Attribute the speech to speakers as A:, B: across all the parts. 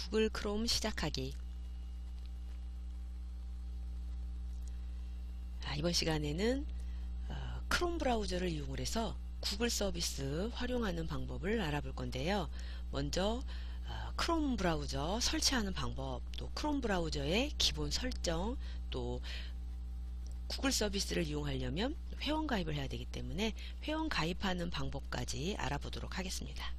A: 구글 크롬 시작하기. 이번 시간에는 크롬 브라우저를 이용을 해서 구글 서비스 활용하는 방법을 알아볼 건데요. 먼저 크롬 브라우저 설치하는 방법, 또 크롬 브라우저의 기본 설정, 또 구글 서비스를 이용하려면 회원 가입을 해야 되기 때문에 회원 가입하는 방법까지 알아보도록 하겠습니다.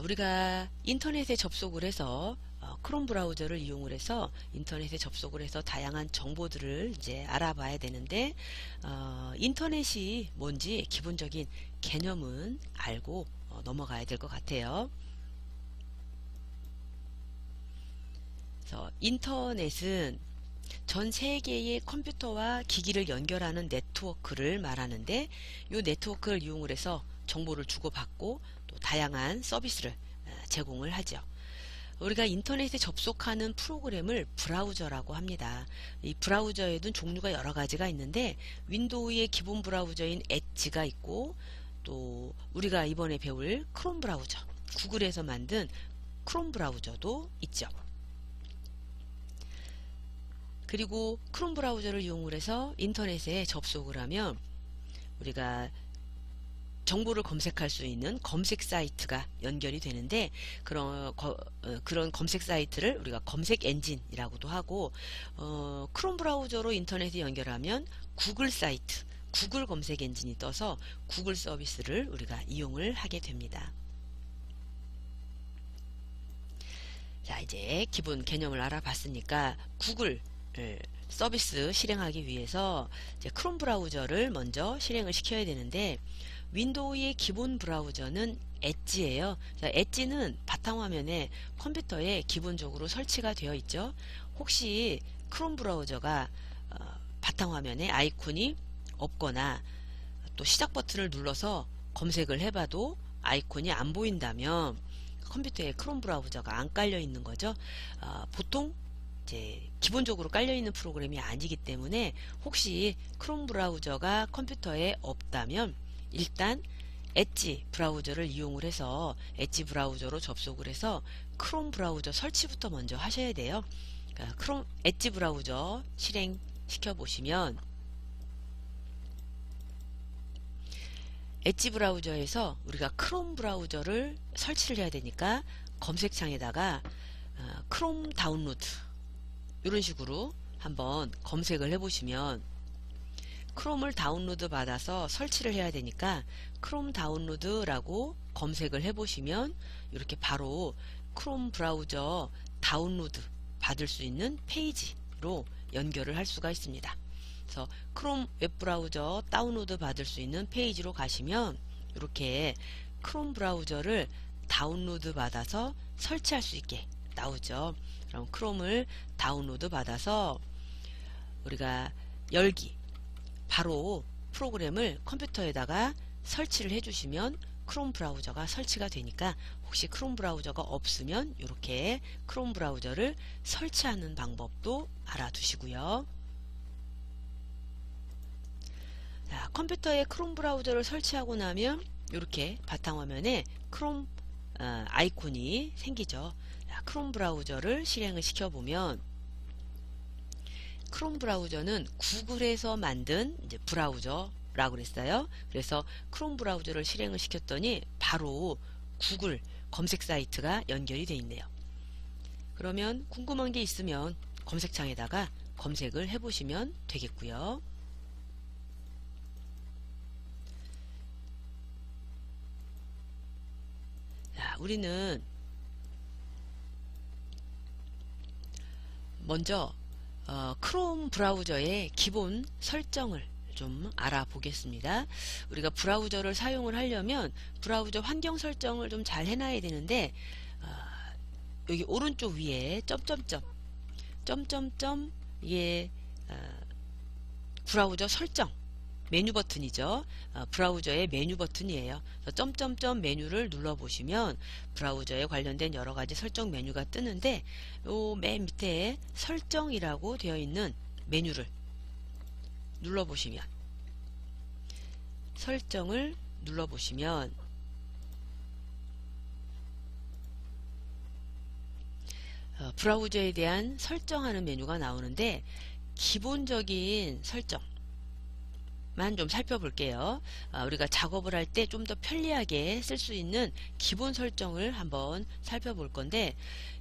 A: 우리가 인터넷에 접속을 해서 크롬 브라우저를 이용을 해서 인터넷에 접속을 해서 다양한 정보들을 이제 알아봐야 되는데 인터넷이 뭔지 기본적인 개념은 알고 넘어가야 될 것 같아요. 그래서 인터넷은 전 세계의 컴퓨터와 기기를 연결하는 네트워크를 말하는데, 이 네트워크를 이용을 해서 정보를 주고받고 또 다양한 서비스를 제공을 하죠. 우리가 인터넷에 접속하는 프로그램을 브라우저라고 합니다. 이 브라우저에도 종류가 여러 가지가 있는데, 윈도우의 기본 브라우저인 엣지가 있고, 또 우리가 이번에 배울 크롬 브라우저, 구글에서 만든 크롬 브라우저도 있죠. 그리고 크롬 브라우저를 이용을 해서 인터넷에 접속을 하면 우리가 정보를 검색할 수 있는 검색 사이트가 연결이 되는데, 그런 검색 사이트를 우리가 검색 엔진이라고도 하고, 크롬 브라우저로 인터넷에 연결하면 구글 사이트, 구글 검색 엔진이 떠서 구글 서비스를 우리가 이용을 하게 됩니다. 자, 이제 기본 개념을 알아봤으니까 구글 서비스 실행하기 위해서 이제 크롬 브라우저를 먼저 실행을 시켜야 되는데, 윈도우의 기본 브라우저는 엣지예요. 자, 엣지는 바탕화면에 컴퓨터에 기본적으로 설치가 되어 있죠. 혹시 크롬 브라우저가 바탕화면에 아이콘이 없거나 또 시작 버튼을 눌러서 검색을 해봐도 아이콘이 안 보인다면 컴퓨터에 크롬 브라우저가 안 깔려 있는 거죠. 보통 이제 기본적으로 깔려있는 프로그램이 아니기 때문에 혹시 크롬 브라우저가 컴퓨터에 없다면 일단 엣지 브라우저를 이용을 해서 엣지 브라우저로 접속을 해서 크롬 브라우저 설치부터 먼저 하셔야 돼요. 그러니까 크롬 엣지 브라우저 실행시켜 보시면 엣지 브라우저에서 우리가 크롬 브라우저를 설치를 해야 되니까 검색창에다가 크롬 다운로드 이런 식으로 한번 검색을 해보시면, 크롬을 다운로드 받아서 설치를 해야 되니까 크롬 다운로드라고 검색을 해보시면 이렇게 바로 크롬 브라우저 다운로드 받을 수 있는 페이지로 연결을 할 수가 있습니다. 그래서 크롬 웹브라우저 다운로드 받을 수 있는 페이지로 가시면 이렇게 크롬 브라우저를 다운로드 받아서 설치할 수 있게 나오죠. 그럼 크롬을 다운로드 받아서 우리가 열기, 바로 프로그램을 컴퓨터에다가 설치를 해주시면 크롬 브라우저가 설치가 되니까, 혹시 크롬 브라우저가 없으면 이렇게 크롬 브라우저를 설치하는 방법도 알아두시고요. 자, 컴퓨터에 크롬 브라우저를 설치하고 나면 이렇게 바탕화면에 크롬 아이콘이 생기죠. 자, 크롬 브라우저를 실행을 시켜보면, 크롬 브라우저는 구글에서 만든 이제 브라우저라고 그랬어요. 그래서 크롬 브라우저를 실행을 시켰더니 바로 구글 검색 사이트가 연결이 되어 있네요. 그러면 궁금한 게 있으면 검색창에다가 검색을 해보시면 되겠고요. 자, 우리는 먼저 크롬 브라우저의 기본 설정을 좀 알아보겠습니다. 우리가 브라우저를 사용을 하려면 브라우저 환경 설정을 좀 잘 해놔야 되는데, 여기 오른쪽 위에 점점점 이게 브라우저 설정 메뉴 버튼이죠. 브라우저의 메뉴 버튼이에요. 점점점 메뉴를 눌러보시면 브라우저에 관련된 여러가지 설정 메뉴가 뜨는데, 요 맨 밑에 설정이라고 되어 있는 메뉴를 눌러보시면, 설정을 눌러보시면 브라우저에 대한 설정하는 메뉴가 나오는데 기본적인 설정만 좀 살펴볼게요. 우리가 작업을 할 때 좀 더 편리하게 쓸 수 있는 기본 설정을 한번 살펴볼 건데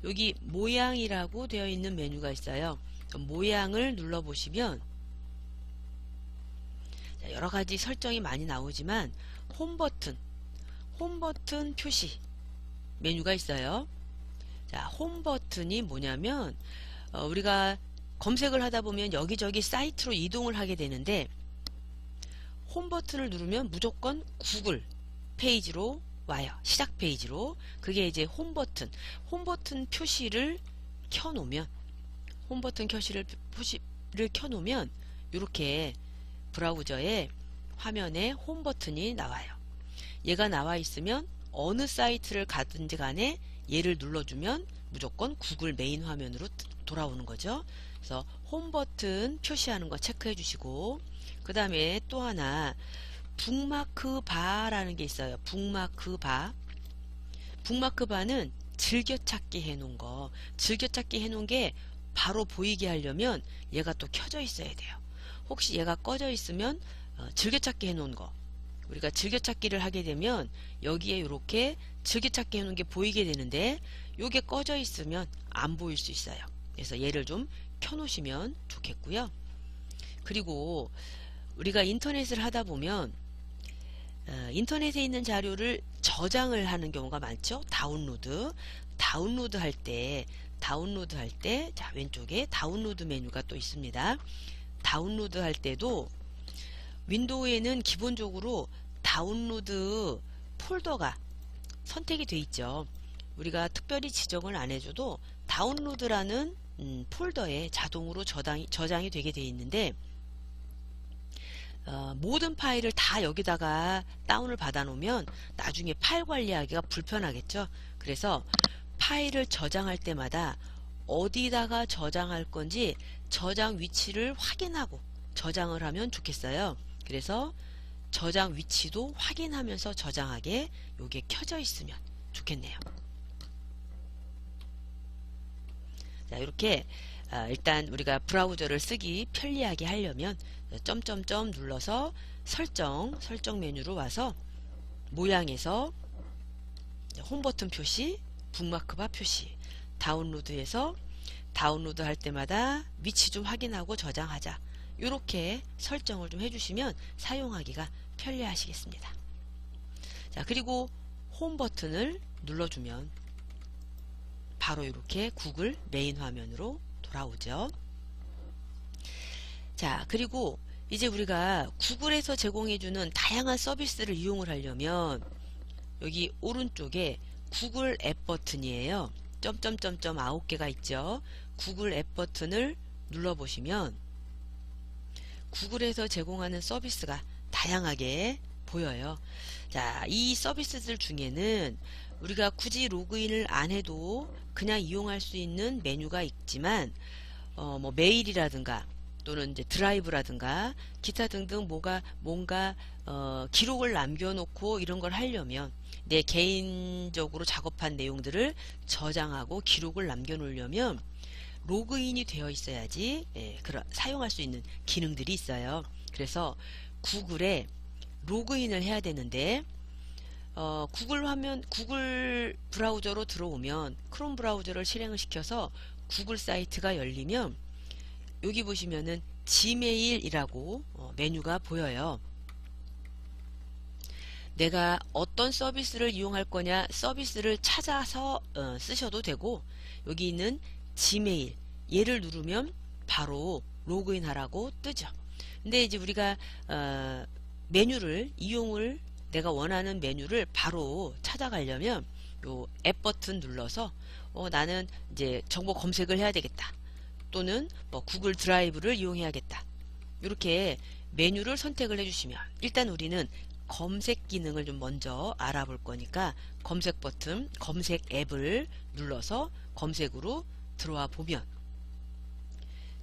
A: 여기 모양이라고 되어 있는 메뉴가 있어요. 모양을 눌러보시면 여러가지 설정이 많이 나오지만 홈 버튼 표시 메뉴가 있어요. 자, 홈 버튼이 뭐냐면 우리가 검색을 하다 보면 여기저기 사이트로 이동을 하게 되는데 홈 버튼을 누르면 무조건 구글 페이지로 와요. 시작 페이지로. 그게 이제 홈 버튼 표시를 켜놓으면 켜놓으면 이렇게 브라우저에 화면에 홈 버튼이 나와요. 얘가 나와 있으면 어느 사이트를 가든지 간에 얘를 눌러주면 무조건 구글 메인 화면으로 돌아오는 거죠. 그래서 홈 버튼 표시하는 거 체크해 주시고 그 다음에 또 하나 북마크 바라는 게 있어요. 북마크 바는 즐겨찾기 해놓은 거. 즐겨찾기 해놓은 게 바로 보이게 하려면 얘가 또 켜져 있어야 돼요. 혹시 얘가 꺼져 있으면 즐겨찾기 해놓은 거, 우리가 즐겨찾기를 하게 되면 여기에 이렇게 즐겨찾기 해놓은 게 보이게 되는데 요게 꺼져 있으면 안 보일 수 있어요. 그래서 얘를 좀 켜놓으시면 좋겠고요. 그리고 우리가 인터넷을 하다 보면 인터넷에 있는 자료를 저장을 하는 경우가 많죠. 다운로드 할 때 자, 왼쪽에 다운로드 메뉴가 또 있습니다. 다운로드 할 때도 윈도우에는 기본적으로 다운로드 폴더가 선택이 돼 있죠. 우리가 특별히 지정을 안 해줘도 다운로드라는 폴더에 자동으로 저장이 되게 돼 있는데 모든 파일을 다 여기다가 다운을 받아 놓으면 나중에 파일 관리하기가 불편하겠죠. 그래서 파일을 저장할 때마다 어디다가 저장할 건지 저장 위치를 확인하고 저장을 하면 좋겠어요. 그래서 저장 위치도 확인하면서 저장하게 요게 켜져 있으면 좋겠네요. 자, 이렇게 일단 우리가 브라우저를 쓰기 편리하게 하려면 점점점 눌러서 설정 메뉴로 와서 모양에서 홈 버튼 표시, 북마크바 표시, 다운로드에서 다운로드 할 때마다 위치 좀 확인하고 저장하자. 이렇게 설정을 좀 해주시면 사용하기가 편리하시겠습니다. 자, 그리고 홈 버튼을 눌러주면 바로 이렇게 구글 메인 화면으로 돌아오죠. 자, 그리고 이제 우리가 구글에서 제공해주는 다양한 서비스를 이용을 하려면 여기 오른쪽에 구글 앱 버튼이에요. 점점점점 9개가 있죠. 구글 앱 버튼을 눌러보시면 구글에서 제공하는 서비스가 다양하게 보여요. 자, 이 서비스들 중에는 우리가 굳이 로그인을 안 해도 그냥 이용할 수 있는 메뉴가 있지만 뭐 메일이라든가 또는 이제 드라이브라든가 기타 등등 뭔가 기록을 남겨놓고 이런 걸 하려면 내 개인적으로 작업한 내용들을 저장하고 기록을 남겨놓으려면 로그인이 되어 있어야지 사용할 수 있는 기능들이 있어요. 그래서 구글에 로그인을 해야 되는데 구글 브라우저로 들어오면 크롬 브라우저를 실행을 시켜서 구글 사이트가 열리면 여기 보시면은 지메일이라고 메뉴가 보여요. 내가 어떤 서비스를 이용할 거냐 서비스를 찾아서 쓰셔도 되고 여기 있는 지메일 얘를 누르면 바로 로그인 하라고 뜨죠. 근데 이제 우리가 내가 원하는 메뉴를 바로 찾아가려면 요 앱 버튼 눌러서 나는 이제 정보 검색을 해야 되겠다. 또는 뭐 구글 드라이브를 이용해야겠다. 이렇게 메뉴를 선택을 해주시면 일단 우리는 검색 기능을 좀 먼저 알아볼 거니까 검색 버튼, 검색 앱을 눌러서 검색으로 들어와 보면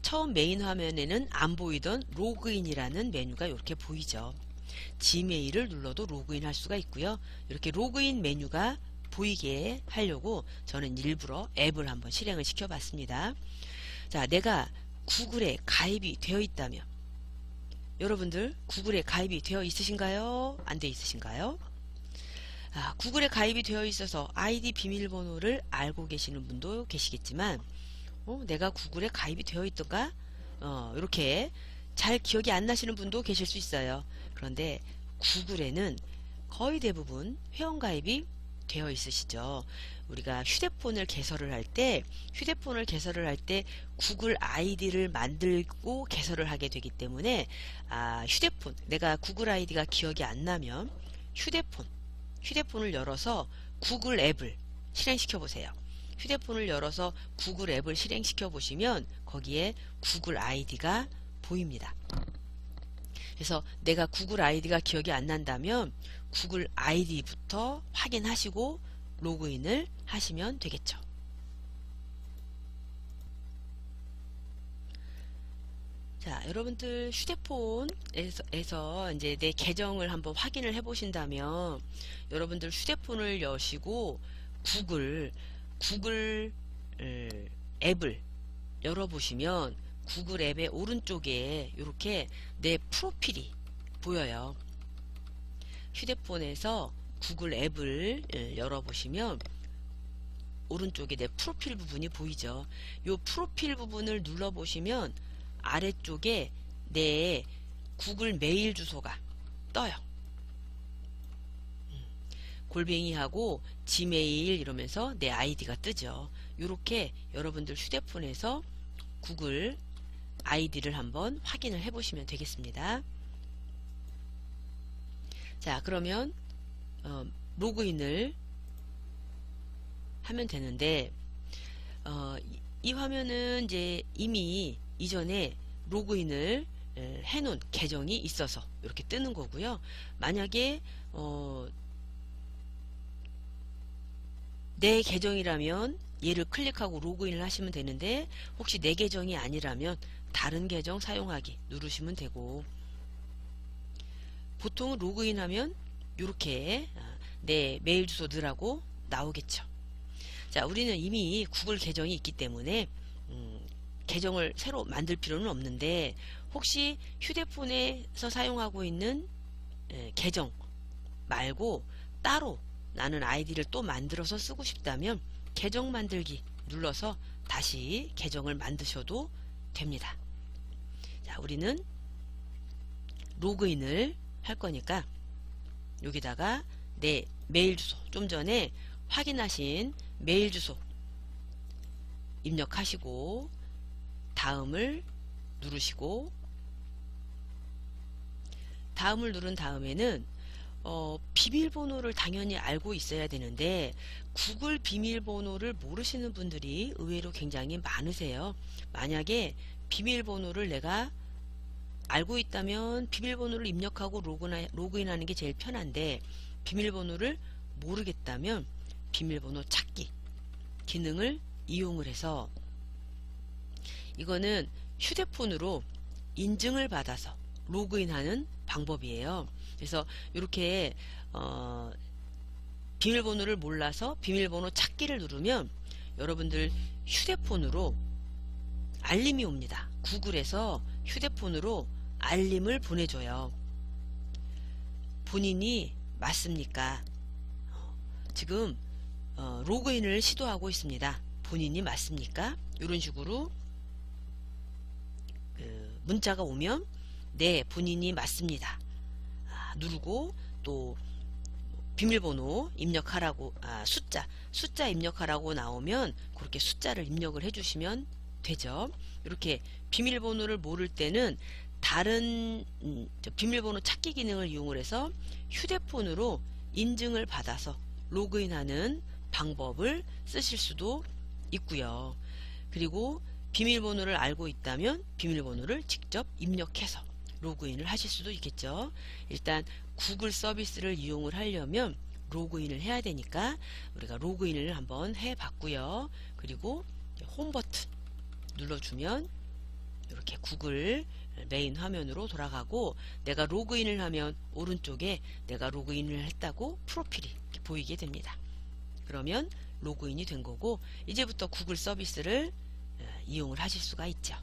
A: 처음 메인 화면에는 안 보이던 로그인이라는 메뉴가 이렇게 보이죠. 지메일을 눌러도 로그인 할 수가 있고요. 이렇게 로그인 메뉴가 보이게 하려고 저는 일부러 앱을 한번 실행을 시켜 봤습니다. 자, 내가 구글에 가입이 되어 있다면, 여러분들 구글에 가입이 되어 있으신가요? 안 되어 있으신가요? 구글에 가입이 되어 있어서 아이디 비밀번호를 알고 계시는 분도 계시겠지만, 내가 구글에 가입이 되어 있던가? 이렇게 잘 기억이 안 나시는 분도 계실 수 있어요. 그런데 구글에는 거의 대부분 회원가입이 되어 있으시죠. 우리가 휴대폰을 개설을 할 때 구글 아이디를 만들고 개설을 하게 되기 때문에 휴대폰, 내가 구글 아이디가 기억이 안 나면 휴대폰을 열어서 구글 앱을 실행시켜 보세요. 휴대폰을 열어서 구글 앱을 실행시켜 보시면 거기에 구글 아이디가 보입니다. 그래서 내가 구글 아이디가 기억이 안 난다면 구글 아이디부터 확인하시고 로그인을 하시면 되겠죠. 자, 여러분들 휴대폰에서 이제 내 계정을 한번 확인을 해 보신다면, 여러분들 휴대폰을 여시고 구글 앱을 열어보시면 구글 앱의 오른쪽에 이렇게 내 프로필이 보여요. 휴대폰에서 구글 앱을 열어보시면 오른쪽에 내 프로필 부분이 보이죠. 이 프로필 부분을 눌러보시면 아래쪽에 내 구글 메일 주소가 떠요. 골뱅이하고 지메일 이러면서 내 아이디가 뜨죠. 이렇게 여러분들 휴대폰에서 구글 아이디를 한번 확인을 해 보시면 되겠습니다. 자, 그러면 로그인을 하면 되는데, 이 화면은 이제 이미 이전에 로그인을 해놓은 계정이 있어서 이렇게 뜨는 거고요. 만약에 내 계정이라면 얘를 클릭하고 로그인을 하시면 되는데, 혹시 내 계정이 아니라면 다른 계정 사용하기 누르시면 되고, 보통 로그인하면 이렇게 내 메일 주소 넣으라고 나오겠죠. 자, 우리는 이미 구글 계정이 있기 때문에 계정을 새로 만들 필요는 없는데, 혹시 휴대폰에서 사용하고 있는 계정 말고 따로 나는 아이디를 또 만들어서 쓰고 싶다면 계정 만들기 눌러서 다시 계정을 만드셔도 됩니다. 자, 우리는 로그인을 할 거니까 여기다가 내 메일 주소, 좀 전에 확인하신 메일 주소 입력하시고 다음을 누르시고, 다음을 누른 다음에는 비밀번호를 당연히 알고 있어야 되는데, 구글 비밀번호를 모르시는 분들이 의외로 굉장히 많으세요. 만약에 비밀번호를 내가 알고 있다면 비밀번호를 입력하고 로그인하는 게 제일 편한데, 비밀번호를 모르겠다면 비밀번호 찾기 기능을 이용을 해서, 이거는 휴대폰으로 인증을 받아서 로그인하는 방법이에요. 그래서 이렇게 비밀번호를 몰라서 비밀번호 찾기를 누르면 여러분들 휴대폰으로 알림이 옵니다. 구글에서 휴대폰으로 알림을 보내줘요. 본인이 맞습니까? 지금 로그인을 시도하고 있습니다. 본인이 맞습니까? 이런 식으로 문자가 오면 네, 본인이 맞습니다 누르고, 또 비밀번호 입력하라고, 숫자 입력하라고 나오면 그렇게 숫자를 입력을 해주시면 되죠. 이렇게 비밀번호를 모를 때는 다른 비밀번호 찾기 기능을 이용을 해서 휴대폰으로 인증을 받아서 로그인하는 방법을 쓰실 수도 있고요. 그리고 비밀번호를 알고 있다면 비밀번호를 직접 입력해서 로그인을 하실 수도 있겠죠. 일단 구글 서비스를 이용을 하려면 로그인을 해야 되니까 우리가 로그인을 한번 해 봤고요. 그리고 홈 버튼 눌러주면 이렇게 구글 메인 화면으로 돌아가고, 내가 로그인을 하면 오른쪽에 내가 로그인을 했다고 프로필이 이렇게 보이게 됩니다. 그러면 로그인이 된 거고 이제부터 구글 서비스를 이용을 하실 수가 있죠.